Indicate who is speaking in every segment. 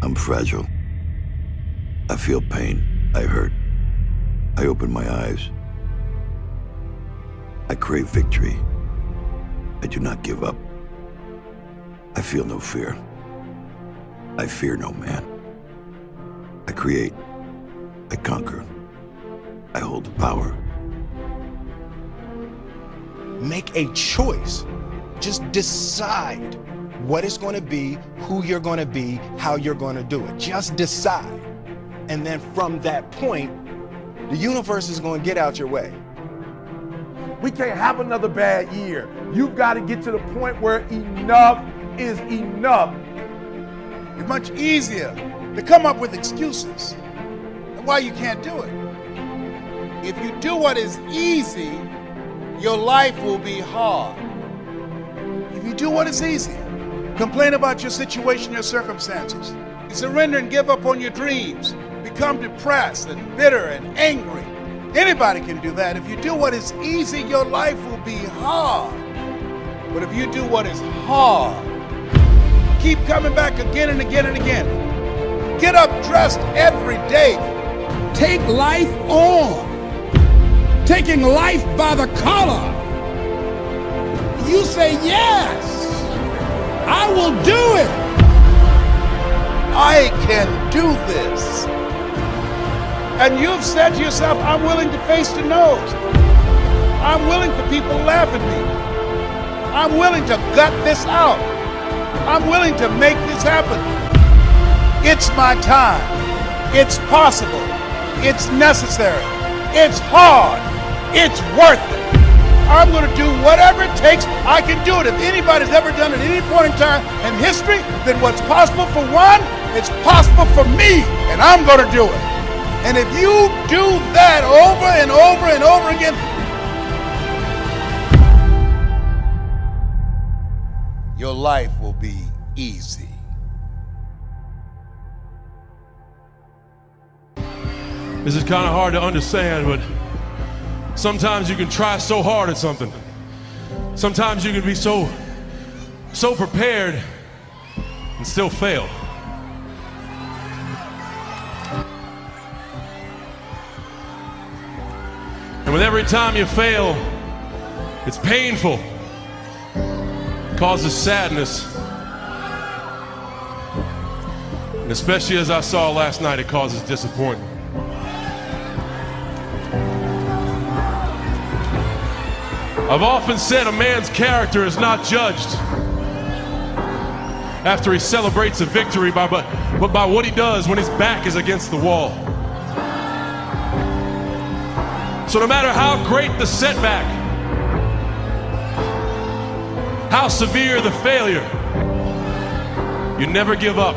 Speaker 1: I'm fragile. I feel pain. I hurt. I open my eyes. I crave victory. I do not give up. I feel no fear. I fear no man. I create. I conquer. I hold the power.
Speaker 2: Make a choice. Just decide what it's going to be, who you're going to be, how you're going to do it. Just decide. And then from that point, the universe is going to get out your way.
Speaker 3: We can't have another bad year. You've got to get to the point where enough is enough.
Speaker 4: It's much easier to come up with excuses and why you can't do it. If you do what is easy, your life will be hard. If you do what is easy, complain about your situation, your circumstances, surrender and give up on your dreams, become depressed and bitter and angry. Anybody can do that. If you do what is easy, your life will be hard. But if you do what is hard, keep coming back again and again and again. Get up dressed every day.
Speaker 5: Take life on. Taking life by the collar. You say, yes, I will do it.
Speaker 4: I can do this. And you've said to yourself, I'm willing to face the no's. I'm willing for people to laugh at me. I'm willing to gut this out. I'm willing to make this happen. It's my time. It's possible. It's necessary. It's hard. It's worth it. I'm going to do whatever it takes. I can do it. If anybody's ever done it at any point in time in history, then what's possible for one, it's possible for me, and I'm going to do it. And if you do that over and over and over again, your life will be easy.
Speaker 6: This is kind of hard to understand, but sometimes you can try so hard at something. Sometimes you can be so prepared and still fail. And with every time you fail, it's painful. It causes sadness. And especially as I saw last night, it causes disappointment. I've often said a man's character is not judged after he celebrates a victory, but by what he does when his back is against the wall. So no matter how great the setback, how severe the failure, you never give up.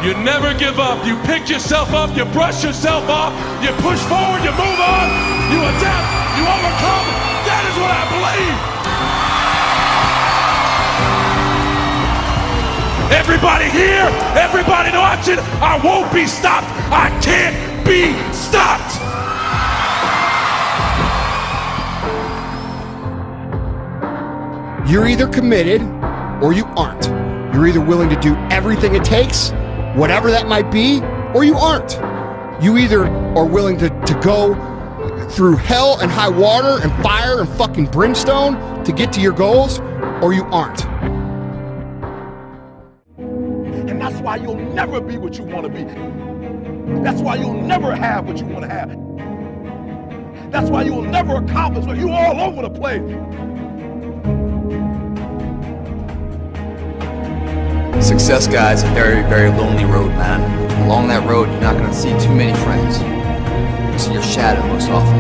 Speaker 6: You never give up. You pick yourself up, you brush yourself off, you push forward, you move on, you adapt, you overcome. That is what I believe. Everybody here, everybody watching, I won't be stopped. I can't be stopped.
Speaker 7: You're either committed or you aren't. You're either willing to do everything it takes, whatever that might be, or you aren't. You either are willing to go through hell and high water and fire and fucking brimstone to get to your goals, or you aren't.
Speaker 3: And that's why you'll never be what you want to be. That's why you'll never have what you want to have. That's why you'll never accomplish what you're all over the place.
Speaker 8: Success, guys, is a very, very lonely road, man. Along that road, you're not going to see too many friends. You see your shadow most often.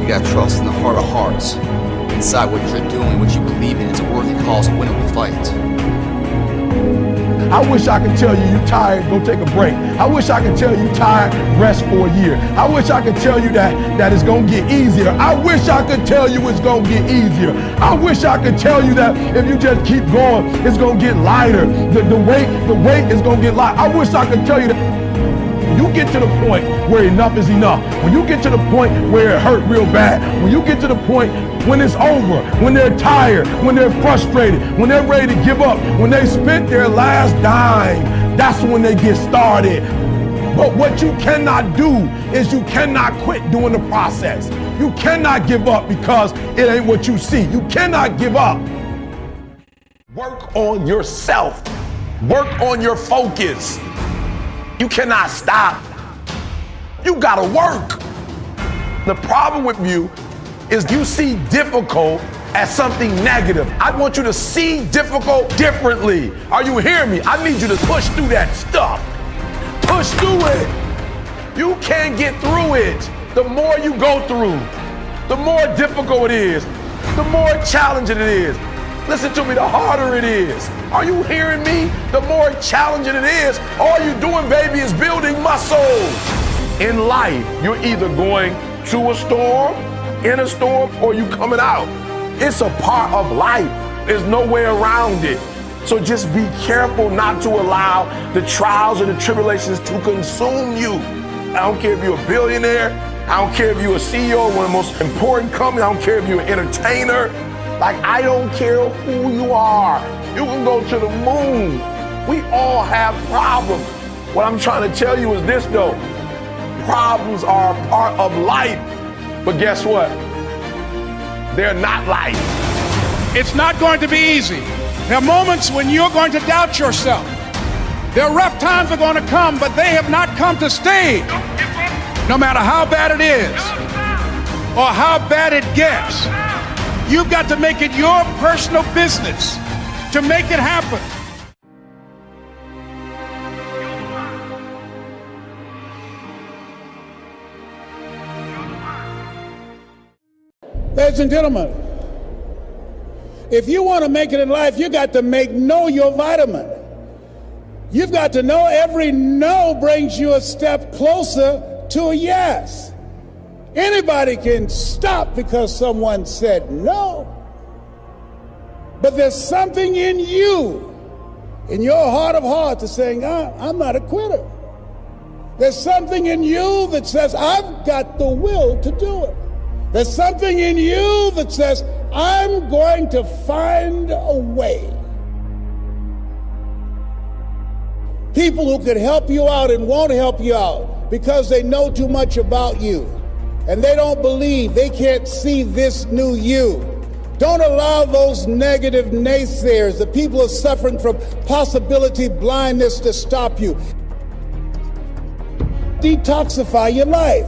Speaker 8: You got to trust in the heart of hearts. Inside what you're doing, what you believe in, is a worthy cause, a winnable fight.
Speaker 3: I wish I could tell you you're tired, go take a break. I wish I could tell you tired, rest for a year. I wish I could tell you that it's gonna get easier. I wish I could tell you it's gonna get easier. I wish I could tell you that if you just keep going, it's gonna get lighter. The weight is gonna get light. I wish I could tell you that. When you get to the point where enough is enough, when you get to the point where it hurt real bad, when you get to the point when it's over, when they're tired, when they're frustrated, when they're ready to give up, when they spent their last dime, that's when they get started. But what you cannot do is you cannot quit doing the process. You cannot give up because it ain't what you see. You cannot give up. Work on yourself. Work on your focus. You cannot stop. You gotta work. The problem with you is you see difficult as something negative. I want you to see difficult differently. Are you hearing me? I need you to push through that stuff. Push through it. You can't get through it. The more you go through, the more difficult it is, the more challenging it is. Listen to me, the harder it is. Are you hearing me? The more challenging it is. All you're doing, baby, is building muscles. In life, you're either going to a storm, in a storm, or you coming out. It's a part of life. There's no way around it. So just be careful not to allow the trials or the tribulations to consume you. I don't care if you're a billionaire. I don't care if you're a CEO of one of the most important companies. I don't care if you're an entertainer. Like, I don't care who you are. You can go to the moon. We all have problems. What I'm trying to tell you is this, though. Problems are a part of life. But guess what? They're not life.
Speaker 5: It's not going to be easy. There are moments when you're going to doubt yourself. There are rough times are going to come, but they have not come to stay. No matter how bad it is or how bad it gets, you've got to make it your personal business to make it happen. Ladies and gentlemen, if you want to make it in life, you got to know your vitamin. You've got to know every no brings you a step closer to a yes. Anybody can stop because someone said no. But there's something in you, in your heart of hearts, that's saying, I'm not a quitter. There's something in you that says, I've got the will to do it. There's something in you that says, I'm going to find a way. People who could help you out and won't help you out because they know too much about you and they don't believe, they can't see this new you. Don't allow those negative naysayers, the people who are suffering from possibility blindness, to stop you. Detoxify your life.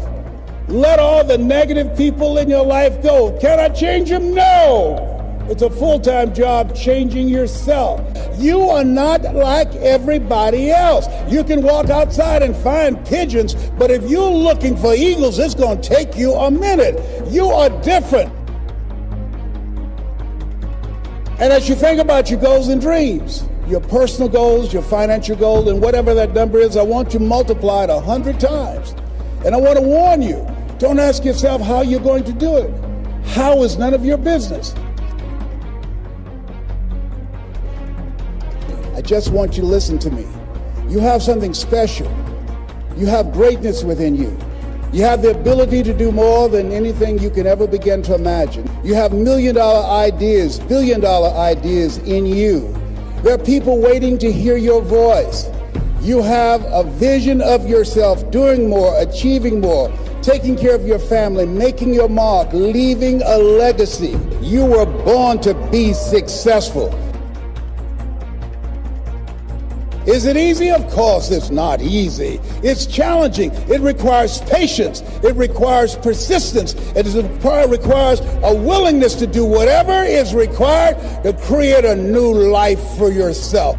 Speaker 5: Let all the negative people in your life go. Can I change them? No. It's a full-time job changing yourself. You are not like everybody else. You can walk outside and find pigeons, but if you're looking for eagles, it's going to take you a minute. You are different. And as you think about your goals and dreams, your personal goals, your financial goals, and whatever that number is, I want you multiplied 100 times. And I want to warn you, don't ask yourself how you're going to do it. How is none of your business. I just want you to listen to me. You have something special. You have greatness within you. You have the ability to do more than anything you can ever begin to imagine. You have million-dollar ideas, billion-dollar ideas in you. There are people waiting to hear your voice. You have a vision of yourself doing more, achieving more, taking care of your family, making your mark, leaving a legacy. You were born to be successful. Is it easy? Of course it's not easy. It's challenging. It requires patience. It requires persistence. It requires a willingness to do whatever is required to create a new life for yourself.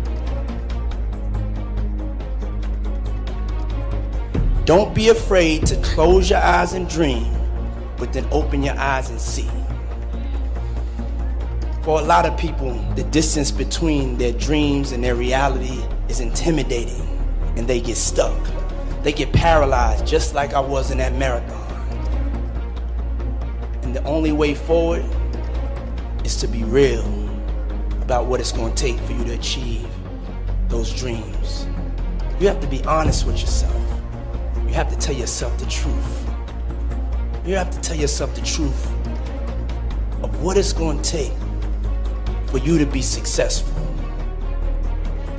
Speaker 9: Don't be afraid to close your eyes and dream, but then open your eyes and see. For a lot of people, the distance between their dreams and their reality is intimidating, and they get stuck. They get paralyzed, just like I was in that marathon. And the only way forward is to be real about what it's going to take for you to achieve those dreams. You have to be honest with yourself. you have to tell yourself the truth. You have to tell yourself the truth of what it's going to take for you to be successful.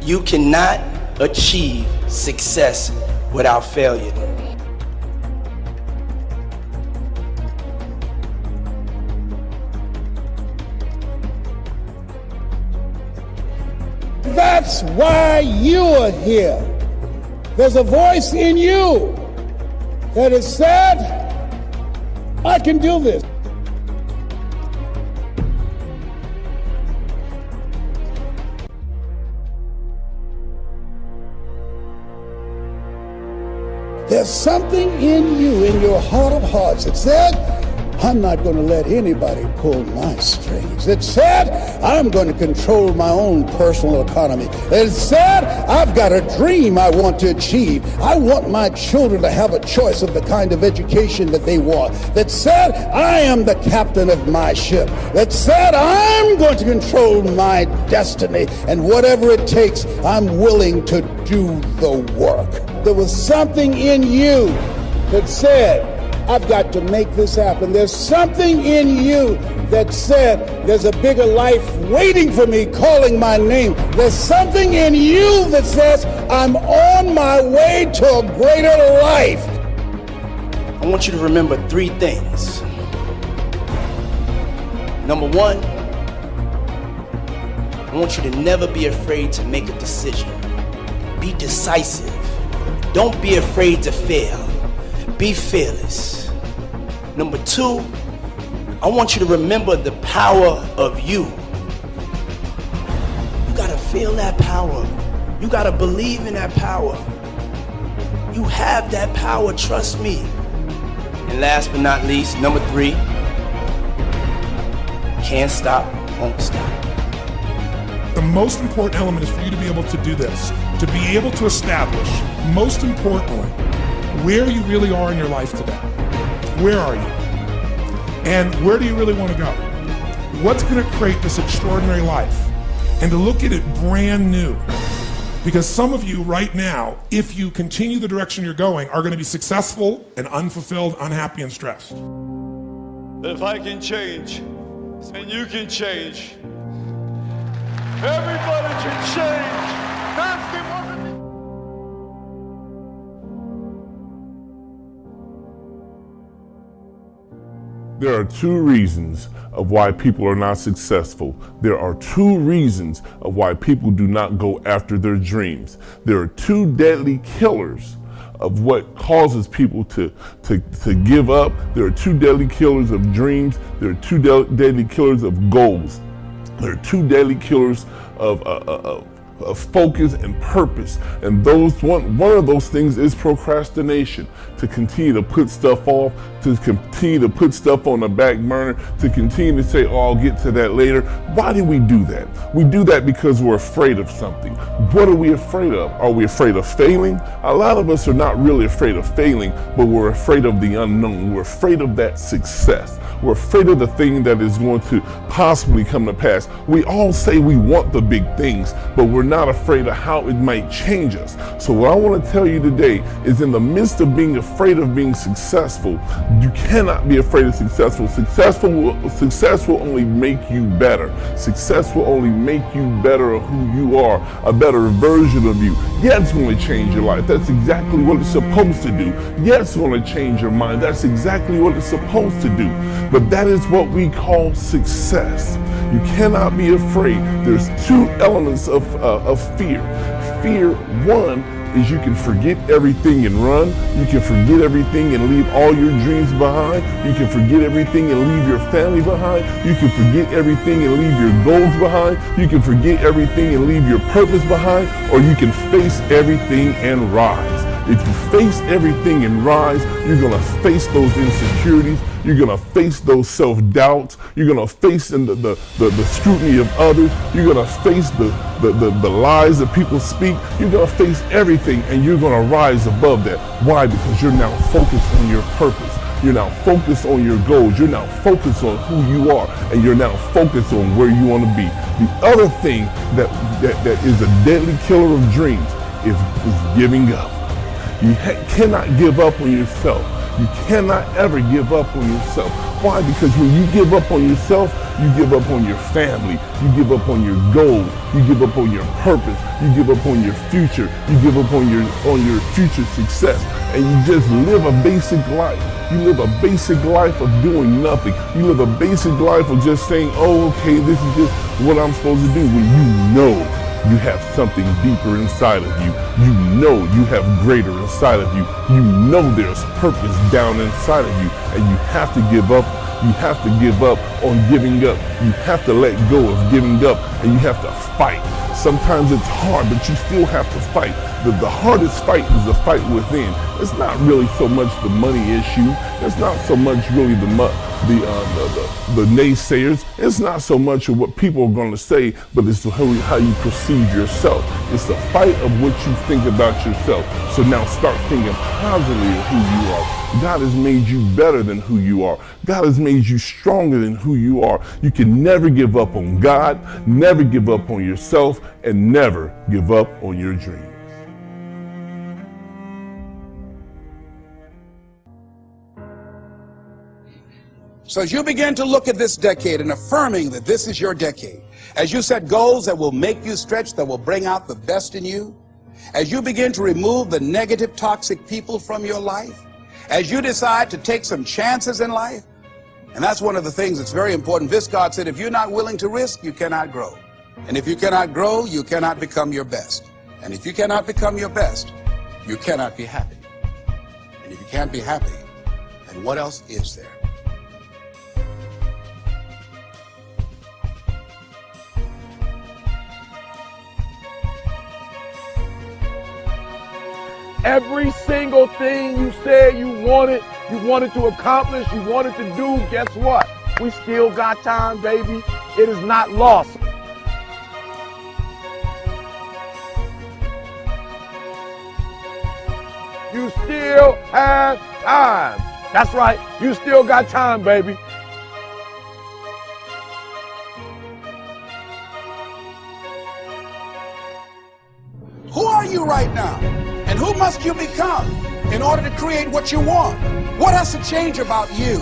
Speaker 9: You cannot achieve success without failure.
Speaker 5: That's why you are here. There's a voice in you that has said, I can do this. There's something in you, in your heart of hearts, that said, I'm not going to let anybody pull my strings. It said, I'm going to control my own personal economy. It said, I've got a dream I want to achieve. I want my children to have a choice of the kind of education that they want. That said, I am the captain of my ship. That said, I'm going to control my destiny. And whatever it takes, I'm willing to do the work. There was something in you that said, I've got to make this happen. There's something in you that said, there's a bigger life waiting for me, calling my name. There's something in you that says, I'm on my way to a greater life.
Speaker 9: I want you to remember 3 things. Number 1, I want you to never be afraid to make a decision. Be decisive. Don't be afraid to fail. Be fearless. Number 2, I want you to remember the power of you. You gotta feel that power. You gotta believe in that power. You have that power, trust me. And last but not least, number 3, can't stop, won't stop.
Speaker 3: The most important element is for you to be able to do this, to be able to establish, most importantly, where you really are in your life today. Where are you? And where do you really want to go? What's going to create this extraordinary life? And to look at it brand new. Because some of you right now, if you continue the direction you're going, are going to be successful and unfulfilled, unhappy, and stressed.
Speaker 10: If I can change, then you can change. Everybody can change. That's the one.
Speaker 11: There are 2 reasons of why people are not successful. There are 2 reasons of why people do not go after their dreams. There are 2 deadly killers of what causes people to give up. There are 2 deadly killers of dreams. There are 2 deadly killers of goals. There are 2 deadly killers of focus and purpose, and one of those things is procrastination. To continue to put stuff off, to continue to put stuff on the back burner, to continue to say, oh, I'll get to that later. Why do we do that? We do that because we're afraid of something. What are we afraid of? Are we afraid of failing? A lot of us are not really afraid of failing, but we're afraid of the unknown. We're afraid of that success. We're afraid of the thing that is going to possibly come to pass. We all say we want the big things, but we're not afraid of how it might change us. So what I want to tell you today is, in the midst of being afraid of being successful, you cannot be afraid of successful. Success will only make you better. Success will only make you better of who you are, a better version of you. Yeah, it's going to change your life. That's exactly what it's supposed to do. Yeah, it's going to change your mind. That's exactly what it's supposed to do. But that is what we call success. You cannot be afraid. There's 2 elements of fear. Fear, 1, is you can forget everything and run. You can forget everything and leave all your dreams behind. You can forget everything and leave your family behind. You can forget everything and leave your goals behind. You can forget everything and leave your purpose behind. Or you can face everything and rise. If you face everything and rise, you're going to face those insecurities. You're going to face those self-doubts. You're going to face the scrutiny of others. You're going to face the lies that people speak. You're going to face everything, and you're going to rise above that. Why? Because you're now focused on your purpose. You're now focused on your goals. You're now focused on who you are, and you're now focused on where you want to be. The other thing that is a deadly killer of dreams is giving up. You cannot give up on yourself. You cannot ever give up on yourself. Why? Because when you give up on yourself, you give up on your family, you give up on your goals, you give up on your purpose, you give up on your future, you give up on your future success, and you just live a basic life. You live a basic life of doing nothing. You live a basic life of just saying, oh, okay, this is just what I'm supposed to do, when you know you have something deeper inside of you. You know you have greater inside of you. You know there's purpose down inside of you, and you have to give up. You have to give up on giving up. You have to let go of giving up, and you have to fight. Sometimes it's hard, but you still have to fight. The hardest fight is the fight within. It's not really so much the money issue. It's not so much really the naysayers. It's not so much of what people are going to say, but it's how you perceive yourself. It's the fight of what you think about yourself. So now start thinking positively of who you are. God has made you better than who you are. God has made you stronger than who you are. You can never give up on God, never give up on yourself, and never give up on your dreams.
Speaker 5: So as you begin to look at this decade and affirming that this is your decade, as you set goals that will make you stretch, that will bring out the best in you, as you begin to remove the negative, toxic people from your life, as you decide to take some chances in life, and that's one of the things that's very important. Viscard said, if you're not willing to risk, you cannot grow. And if you cannot grow, you cannot become your best. And if you cannot become your best, you cannot be happy. And if you can't be happy, then what else is there?
Speaker 3: Every single thing you said you wanted to accomplish, you wanted to do, guess what? We still got time, baby. It is not lost. You still have time. That's right. You still got time, baby.
Speaker 5: Who are you right now? And who must you become in order to create what you want? What has to change about you?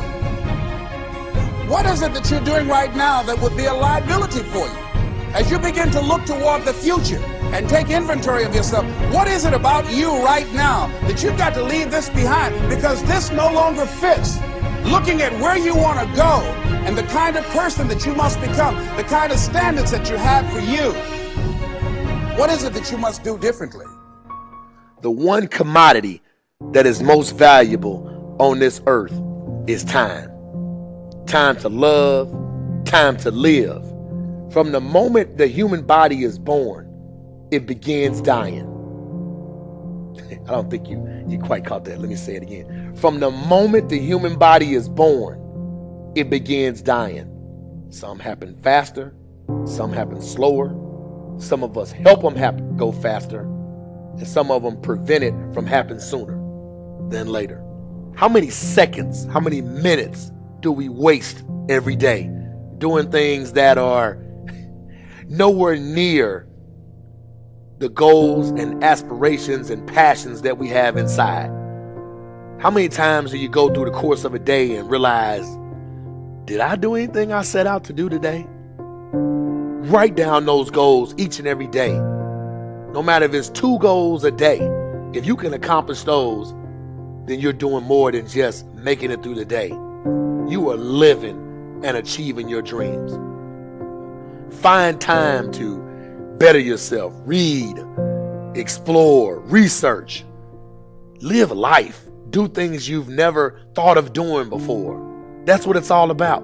Speaker 5: What is it that you're doing right now that would be a liability for you? As you begin to look toward the future and take inventory of yourself, what is it about you right now that you've got to leave this behind because this no longer fits? Looking at where you want to go and the kind of person that you must become, the kind of standards that you have for you. What is it that you must do differently?
Speaker 12: The one commodity that is most valuable on this earth is time. Time to love, time to live. From the moment the human body is born, it begins dying. I don't think you quite caught that. Let me say it again. From the moment the human body is born, it begins dying. Some happen faster, some happen slower. Some of us help them go faster, and some of them prevent it from happening sooner than later. How many seconds, how many minutes do we waste every day doing things that are nowhere near the goals and aspirations and passions that we have inside? How many times do you go through the course of a day and realize, did I do anything I set out to do today? Write down those goals each and every day. No matter if it's 2 goals a day, if you can accomplish those, then you're doing more than just making it through the day. You are living and achieving your dreams. Find time to better yourself. Read, explore, research. Live life. Do things you've never thought of doing before. That's what it's all about.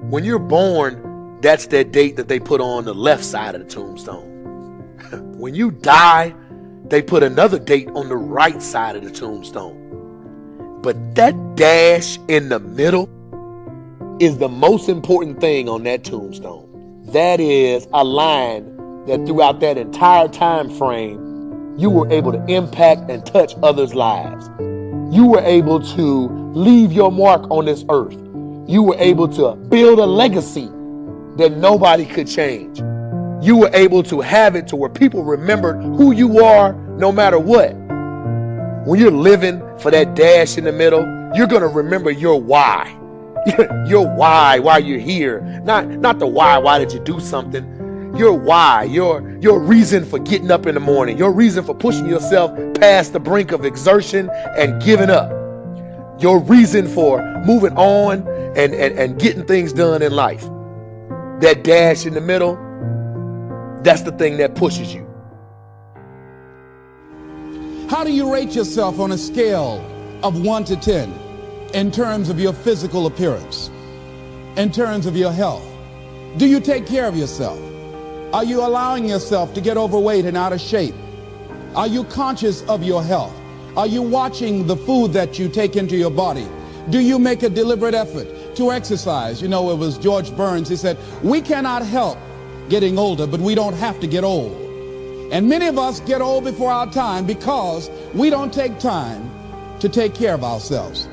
Speaker 12: When you're born, that's that date that they put on the left side of the tombstone. When you die, they put another date on the right side of the tombstone. But that dash in the middle is the most important thing on that tombstone. That is a line that throughout that entire time frame, you were able to impact and touch others' lives. You were able to leave your mark on this earth. You were able to build a legacy that nobody could change. You were able to have it to where people remembered who you are no matter what. when you're living for that dash in the middle, you're going to remember your why. Your why you're here. Not the why did you do something. Your why, your reason for getting up in the morning, your reason for pushing yourself past the brink of exertion and giving up. Your reason for moving on and getting things done in life. That dash in the middle, that's the thing that pushes you.
Speaker 5: How do you rate yourself on a scale of 1 to 10 in terms of your physical appearance, in terms of your health? Do you take care of yourself? Are you allowing yourself to get overweight and out of shape? Are you conscious of your health? Are you watching the food that you take into your body? Do you make a deliberate effort to exercise? You know, it was George Burns, he said, we cannot help getting older, but we don't have to get old. And many of us get old before our time because we don't take time to take care of ourselves.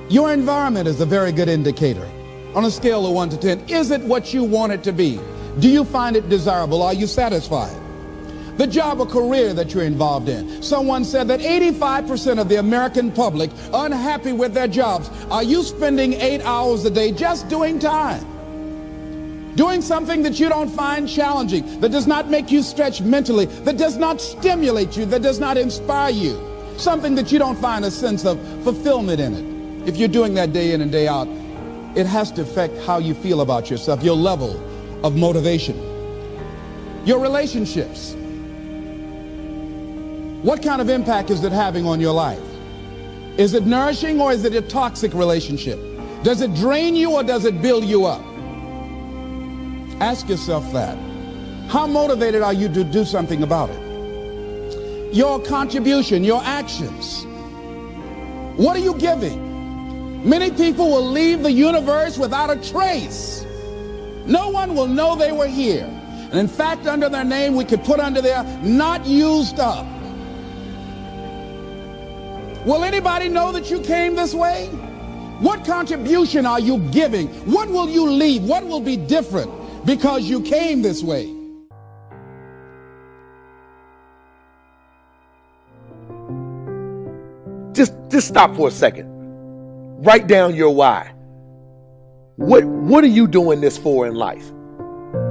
Speaker 5: Your environment is a very good indicator. On a scale of 1 to 10, is it what you want it to be? Do you find it desirable? Are you satisfied? The job or career that you're involved in. Someone said that 85% of the American public are unhappy with their jobs. Are you spending 8 hours a day just doing time? Doing something that you don't find challenging, that does not make you stretch mentally, that does not stimulate you, that does not inspire you. Something that you don't find a sense of fulfillment in it. If you're doing that day in and day out, it has to affect how you feel about yourself, your level of motivation. Your relationships. What kind of impact is it having on your life? Is it nourishing or is it a toxic relationship? Does it drain you or does it build you up? Ask yourself that. How motivated are you to do something about it? Your contribution, your actions. What are you giving? Many people will leave the universe without a trace. No one will know they were here. And in fact, under their name, we could put under there, not used up. Will anybody know that you came this way? What contribution are you giving? What will you leave? What will be different because you came this way?
Speaker 12: Just stop for a second. Write down your why. What are you doing this for in life?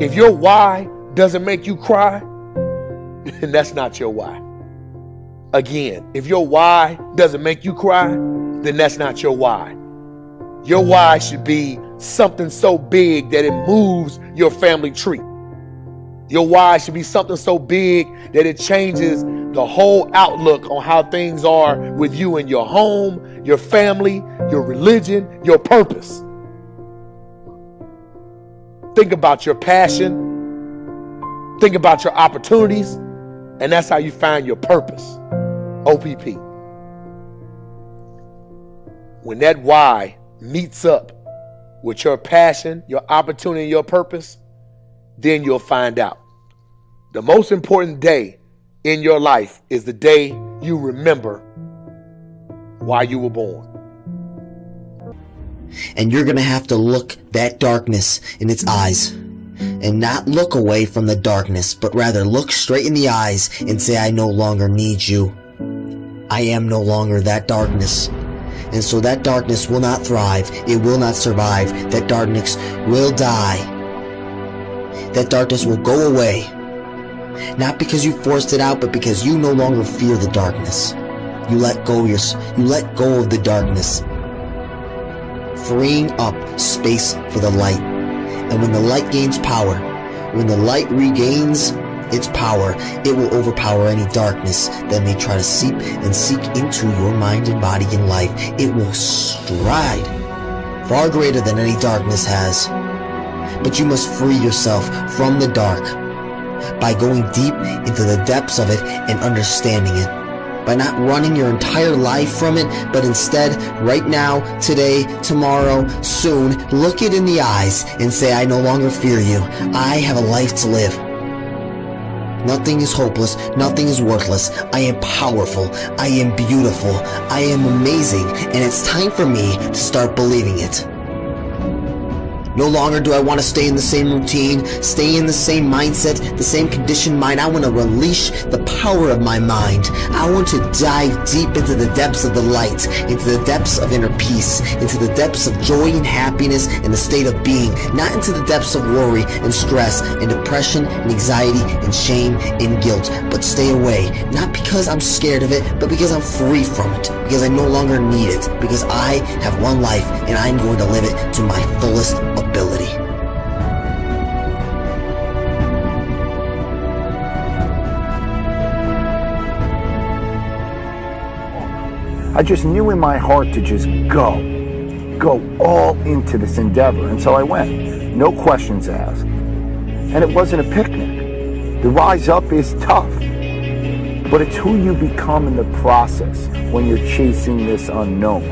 Speaker 12: If your why doesn't make you cry, then that's not your why. Again, if your why doesn't make you cry, then that's not your why. Your why should be something so big that it moves your family tree. Your why should be something so big that it changes the whole outlook on how things are with you and your home, your family, your religion, your purpose. Think about your passion. Think about your opportunities. And that's how you find your purpose. OPP. When that why meets up with your passion, your opportunity, your purpose, then you'll find out. The most important day in your life is the day you remember why you were born.
Speaker 13: And you're going to have to look that darkness in its eyes and not look away from the darkness, but rather look straight in the eyes and say, I no longer need you. I am no longer that darkness. And so that darkness will not thrive. It will not survive. That darkness will die. That darkness will go away. Not because you forced it out, but because you no longer fear the darkness. You let go of the darkness, freeing up space for the light. And when the light gains power, when the light regains its power, it will overpower any darkness that may try to seep and seek into your mind and body and life. It will stride far greater than any darkness has. But you must free yourself from the dark by going deep into the depths of it and understanding it. By not running your entire life from it, but instead, right now, today, tomorrow, soon, look it in the eyes and say, I no longer fear you. I have a life to live. Nothing is hopeless. Nothing is worthless. I am powerful. I am beautiful. I am amazing. And it's time for me to start believing it. No longer do I want to stay in the same routine, stay in the same mindset, the same conditioned mind. I want to release the power of my mind. I want to dive deep into the depths of the light, into the depths of inner peace, into the depths of joy and happiness and the state of being, not into the depths of worry and stress and depression and anxiety and shame and guilt, but stay away, not because I'm scared of it, but because I'm free from it, because I no longer need it, because I have one life and I'm going to live it to my fullest ability.
Speaker 14: I just knew in my heart to just go all into this endeavor, and so I went, no questions asked. And it wasn't a picnic. The rise up is tough, but it's who you become in the process when you're chasing this unknown,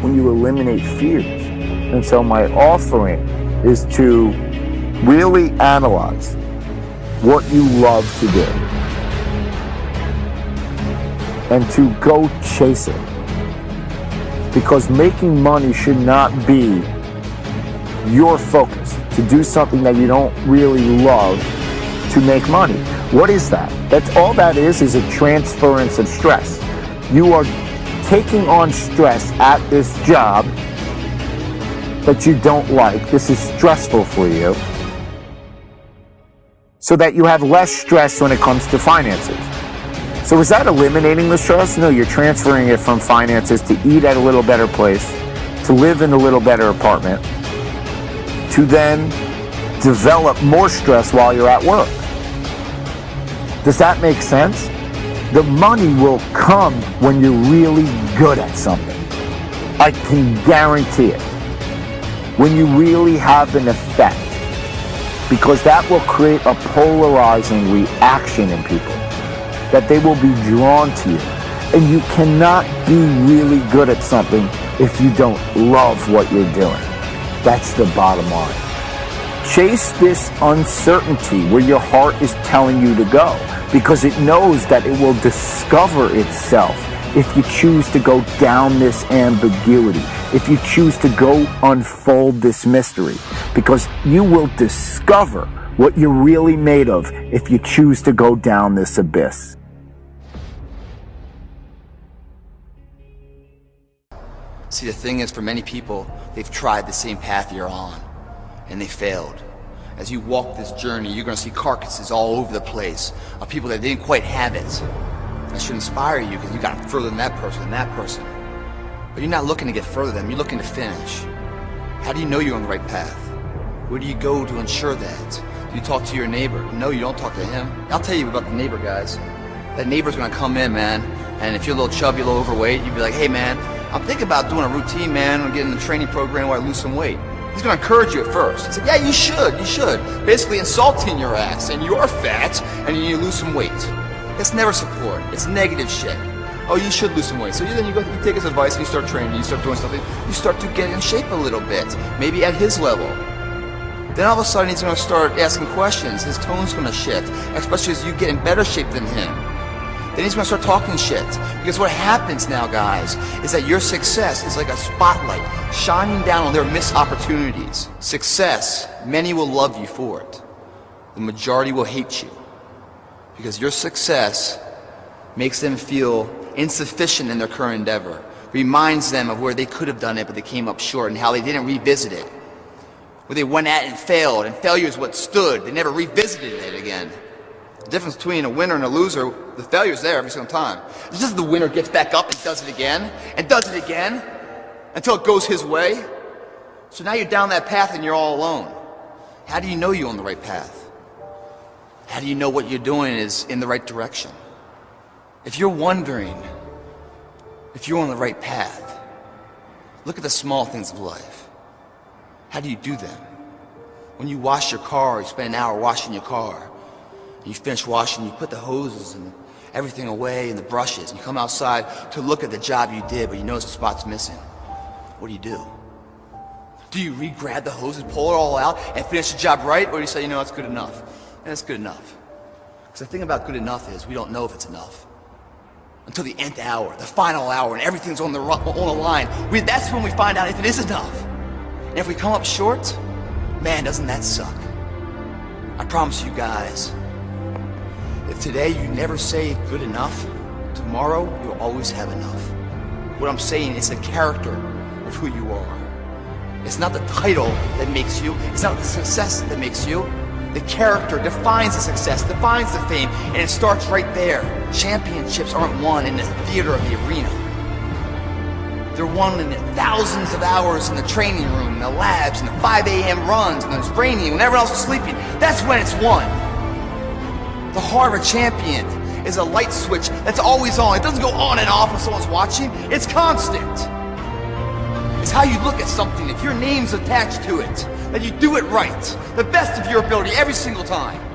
Speaker 14: when you eliminate fears. And so my offering is to really analyze what you love to do and to go chase it. Because making money should not be your focus, to do something that you don't really love to make money. What is that? That's all that is a transference of stress. You are taking on stress at this job that you don't like. This is stressful for you, so that you have less stress when it comes to finances. So is that eliminating the stress? No, you're transferring it from finances to eat at a little better place, to live in a little better apartment, to then develop more stress while you're at work. Does that make sense? The money will come when you're really good at something. I can guarantee it. When you really have an effect. Because that will create a polarizing reaction in people, that they will be drawn to you. And you cannot be really good at something if you don't love what you're doing. That's the bottom line. Chase this uncertainty where your heart is telling you to go, because it knows that it will discover itself if you choose to go down this ambiguity, if you choose to go unfold this mystery, because you will discover what you're really made of if you choose to go down this abyss.
Speaker 8: See, the thing is, for many people, they've tried the same path you're on, and they failed. As you walk this journey, you're going to see carcasses all over the place of people that didn't quite have it. That should inspire you, because you got further than that person and that person. But you're not looking to get further than them, you're looking to finish. How do you know you're on the right path? Where do you go to ensure that? Do you talk to your neighbor? No, you don't talk to him. I'll tell you about the neighbor, guys. That neighbor's going to come in, man, and if you're a little chubby, a little overweight, you'd be like, hey, man, I'm thinking about doing a routine, man, and getting a training program where I lose some weight. He's going to encourage you at first. He's like, yeah, you should. Basically insulting your ass, and you're fat, and you need to lose some weight. That's never support. It's negative shit. Oh, you should lose some weight. So then you take his advice, and you start training, you start doing something, you start to get in shape a little bit, maybe at his level. Then all of a sudden he's going to start asking questions. His tone's going to shift, especially as you get in better shape than him. Then he's going to start talking shit. Because what happens now, guys, is that your success is like a spotlight shining down on their missed opportunities. Success, many will love you for it. The majority will hate you. Because your success makes them feel insufficient in their current endeavor. Reminds them of where they could have done it, but they came up short, and how they didn't revisit it. Where they went at it and failed, and failure is what stood. They never revisited it again. The difference between a winner and a loser, the failure's there every single time. It's just the winner gets back up and does it again, until it goes his way. So now you're down that path and you're all alone. How do you know you're on the right path? How do you know what you're doing is in the right direction? If you're wondering if you're on the right path, look at the small things of life. How do you do them? When you wash your car, you spend an hour washing your car. You finish washing, you put the hoses and everything away and the brushes, and you come outside to look at the job you did, but you notice the spot's missing. What do? Do you re-grab the hose and pull it all out and finish the job right, or do you say, you know, it's good enough? And it's good enough. Because the thing about good enough is we don't know if it's enough. Until the nth hour, the final hour, and everything's on the line. That's when we find out if it is enough. And if we come up short, Man, doesn't that suck? I promise you guys, if today you never say good enough, tomorrow you'll always have enough. What I'm saying is the character of who you are. It's not the title that makes you, it's not the success that makes you. The character defines the success, defines the fame, and it starts right there. Championships aren't won in the theater of the arena. They're won in the thousands of hours in the training room, in the labs, in the 5 a.m. runs, when it's raining, when everyone else is sleeping. That's when it's won. The heart of a champion is a light switch that's always on. It doesn't go on and off when someone's watching. It's constant. It's how you look at something. If your name's attached to it, that you do it right, the best of your ability every single time.